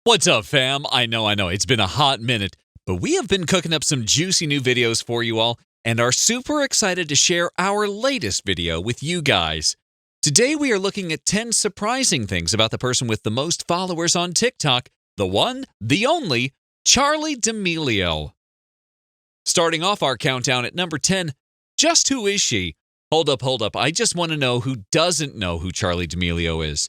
What's up, fam? I know, it's been a hot minute, but we have been cooking up some juicy new videos for you all and are super excited to share our latest video with you guys. Today we are looking at 10 surprising things about the person with the most followers on TikTok, the one, the only, Charli D'Amelio. Starting off our countdown at number 10, just who is she? Hold up, I just want to know who doesn't know who Charli D'Amelio is.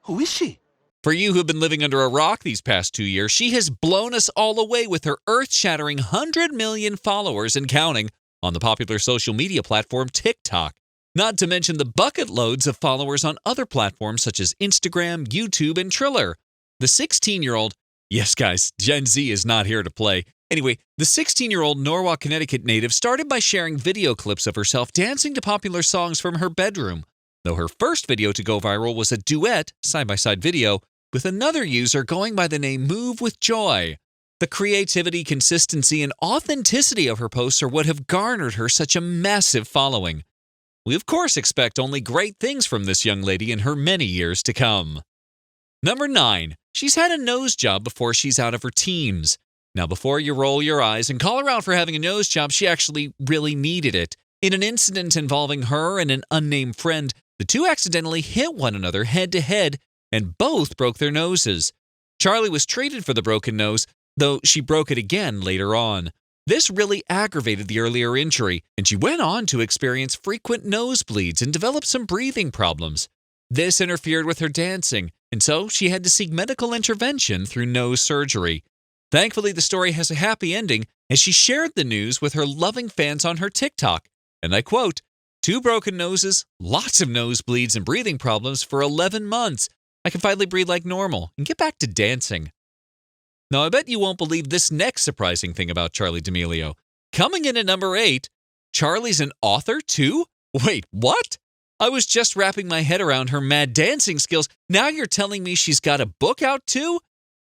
Who is she? For you who have been living under a rock these past 2 years, she has blown us all away with her earth-shattering 100 million followers and counting on the popular social media platform TikTok. Not to mention the bucket loads of followers on other platforms such as Instagram, YouTube, and Triller. The 16-year-old, yes guys, Gen Z is not here to play. Anyway, the 16-year-old Norwalk, Connecticut native started by sharing video clips of herself dancing to popular songs from her bedroom. Though her first video to go viral was a duet, side-by-side video, with another user going by the name Move with Joy. The creativity, consistency, and authenticity of her posts are what have garnered her such a massive following. We of course expect only great things from this young lady in her many years to come. Number 9. She's had a nose job before she's out of her teens. Now before you roll your eyes and call her out for having a nose job, she actually really needed it. In an incident involving her and an unnamed friend, the two accidentally hit one another head-to-head and both broke their noses. Charli was treated for the broken nose, though she broke it again later on. This really aggravated the earlier injury, and she went on to experience frequent nosebleeds and develop some breathing problems. This interfered with her dancing, and so she had to seek medical intervention through nose surgery. Thankfully, the story has a happy ending as she shared the news with her loving fans on her TikTok, and I quote, "2 broken noses, lots of nosebleeds and breathing problems for 11 months. I can finally breathe like normal and get back to dancing." Now, I bet you won't believe this next surprising thing about Charli D'Amelio. Coming in at number 8, Charli's an author too? Wait, what? I was just wrapping my head around her mad dancing skills. Now you're telling me she's got a book out too?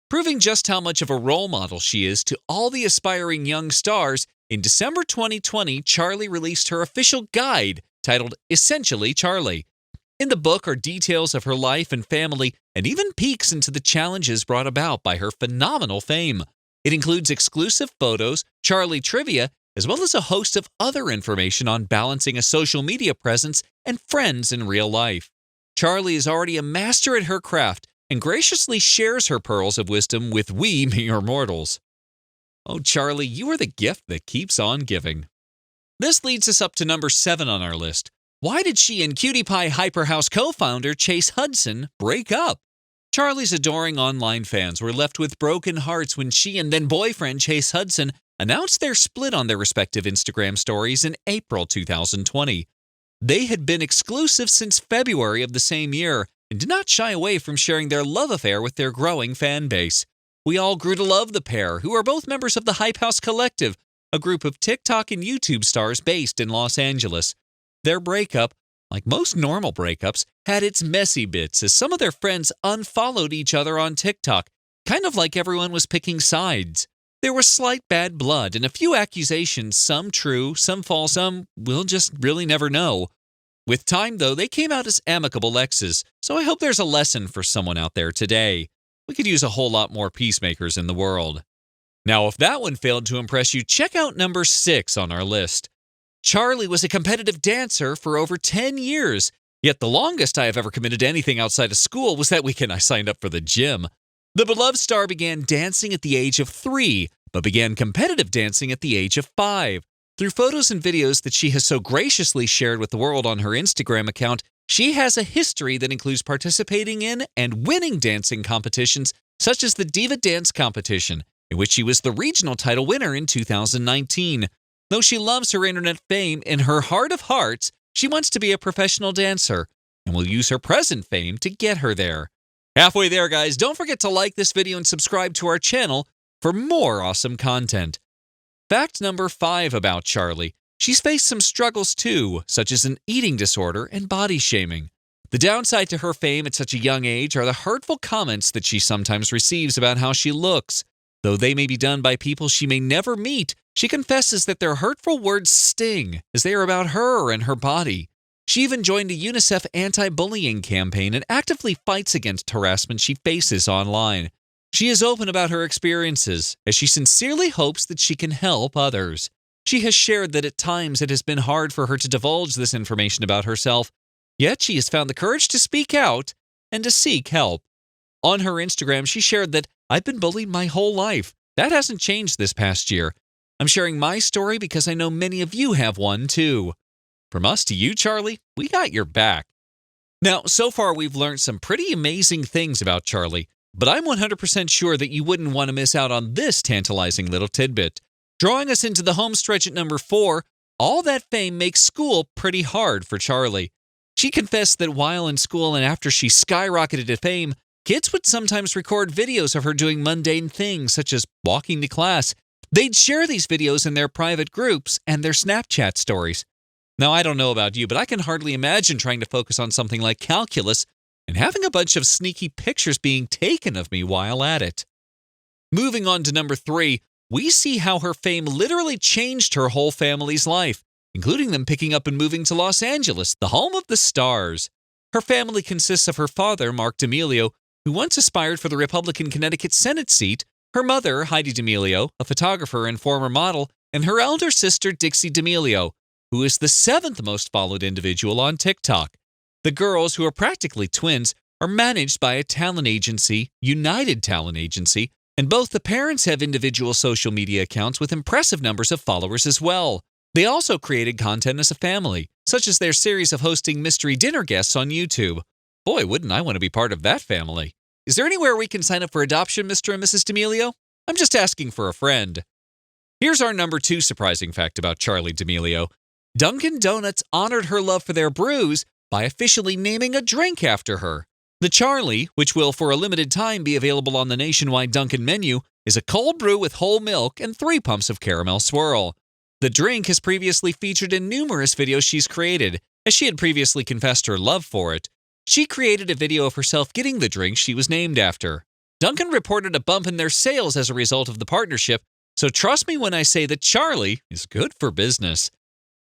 Proving just how much of a role model she is to all the aspiring young stars, in December 2020, Charli released her official guide titled Essentially Charli. In the book are details of her life and family and even peeks into the challenges brought about by her phenomenal fame. It includes exclusive photos, Charli trivia, as well as a host of other information on balancing a social media presence and friends in real life. Charli is already a master at her craft and graciously shares her pearls of wisdom with we mere mortals. Oh, Charli, you are the gift that keeps on giving. This leads us up to number 7 on our list. Why did she and Cutie Pie Hyperhouse co-founder Chase Hudson break up? Charli's adoring online fans were left with broken hearts when she and then-boyfriend Chase Hudson announced their split on their respective Instagram stories in April 2020. They had been exclusive since February of the same year and did not shy away from sharing their love affair with their growing fan base. We all grew to love the pair, who are both members of the Hype House Collective, a group of TikTok and YouTube stars based in Los Angeles. Their breakup, like most normal breakups, had its messy bits as some of their friends unfollowed each other on TikTok, kind of like everyone was picking sides. There was slight bad blood and a few accusations, some true, some false, some we'll just really never know. With time, though, they came out as amicable exes, so I hope there's a lesson for someone out there today. We could use a whole lot more peacemakers in the world. Now, if that one failed to impress you, check out number 6 on our list. Charli was a competitive dancer for over 10 years, yet the longest I have ever committed to anything outside of school was that weekend I signed up for the gym. The beloved star began dancing at the age of 3, but began competitive dancing at the age of 5. Through photos and videos that she has so graciously shared with the world on her Instagram account, she has a history that includes participating in and winning dancing competitions such as the Diva Dance Competition, in which she was the regional title winner in 2019. Though she loves her internet fame, in her heart of hearts, she wants to be a professional dancer and will use her present fame to get her there. Halfway there, guys, don't forget to like this video and subscribe to our channel for more awesome content. Fact number 5 about Charli. She's faced some struggles too, such as an eating disorder and body shaming. The downside to her fame at such a young age are the hurtful comments that she sometimes receives about how she looks. Though they may be done by people she may never meet, she confesses that their hurtful words sting as they are about her and her body. She even joined a UNICEF anti-bullying campaign and actively fights against harassment she faces online. She is open about her experiences, as she sincerely hopes that she can help others. She has shared that at times it has been hard for her to divulge this information about herself, yet she has found the courage to speak out and to seek help. On her Instagram, she shared that, "I've been bullied my whole life. That hasn't changed this past year. I'm sharing my story because I know many of you have one too." From us to you, Charli, we got your back. Now, so far we've learned some pretty amazing things about Charli, but I'm 100% sure that you wouldn't want to miss out on this tantalizing little tidbit. Drawing us into the home stretch at number 4, all that fame makes school pretty hard for Charli. She confessed that while in school and after she skyrocketed to fame, kids would sometimes record videos of her doing mundane things such as walking to class. They'd share these videos in their private groups and their Snapchat stories. Now, I don't know about you, but I can hardly imagine trying to focus on something like calculus and having a bunch of sneaky pictures being taken of me while at it. Moving on to number 3, we see how her fame literally changed her whole family's life, including them picking up and moving to Los Angeles, the home of the stars. Her family consists of her father, Mark D'Amelio, who once aspired for the Republican Connecticut Senate seat, her mother, Heidi D'Amelio, a photographer and former model, and her elder sister, Dixie D'Amelio, who is the 7th most followed individual on TikTok. The girls, who are practically twins, are managed by a talent agency, United Talent Agency, and both the parents have individual social media accounts with impressive numbers of followers as well. They also created content as a family, such as their series of hosting mystery dinner guests on YouTube. Boy, wouldn't I want to be part of that family. Is there anywhere we can sign up for adoption, Mr. and Mrs. D'Amelio? I'm just asking for a friend. Here's our number 2 surprising fact about Charli D'Amelio. Dunkin' Donuts honored her love for their brews by officially naming a drink after her. The Charli, which will for a limited time be available on the nationwide Dunkin' menu, is a cold brew with whole milk and 3 pumps of caramel swirl. The drink has previously featured in numerous videos she's created, as she had previously confessed her love for it. She created a video of herself getting the drink she was named after. Dunkin' reported a bump in their sales as a result of the partnership, so trust me when I say that Charli is good for business.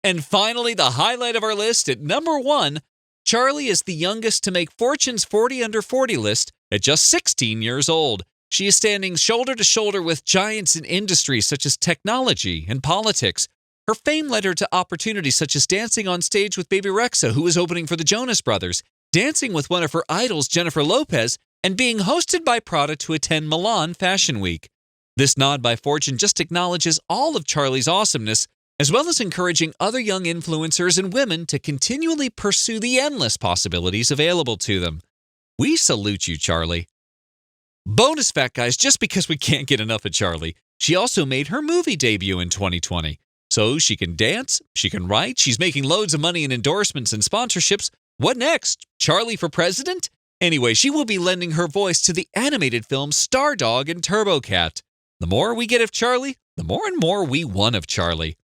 And finally, the highlight of our list at number 1, Charli is the youngest to make Fortune's 40 Under 40 list at just 16 years old. She is standing shoulder to shoulder with giants in industries such as technology and politics. Her fame led her to opportunities such as dancing on stage with Baby Rexha, who was opening for the Jonas Brothers, dancing with one of her idols, Jennifer Lopez, and being hosted by Prada to attend Milan Fashion Week. This nod by Fortune just acknowledges all of Charli's awesomeness, as well as encouraging other young influencers and women to continually pursue the endless possibilities available to them. We salute you, Charli. Bonus fact, guys, just because we can't get enough of Charli, she also made her movie debut in 2020. So she can dance, she can write, she's making loads of money in endorsements and sponsorships. What next? Charli for president? Anyway, she will be lending her voice to the animated films Stardog and TurboCat. The more we get of Charli, the more and more we want of Charli.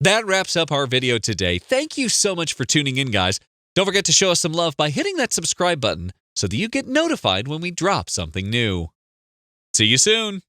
That wraps up our video today. Thank you so much for tuning in, guys. Don't forget to show us some love by hitting that subscribe button so that you get notified when we drop something new. See you soon.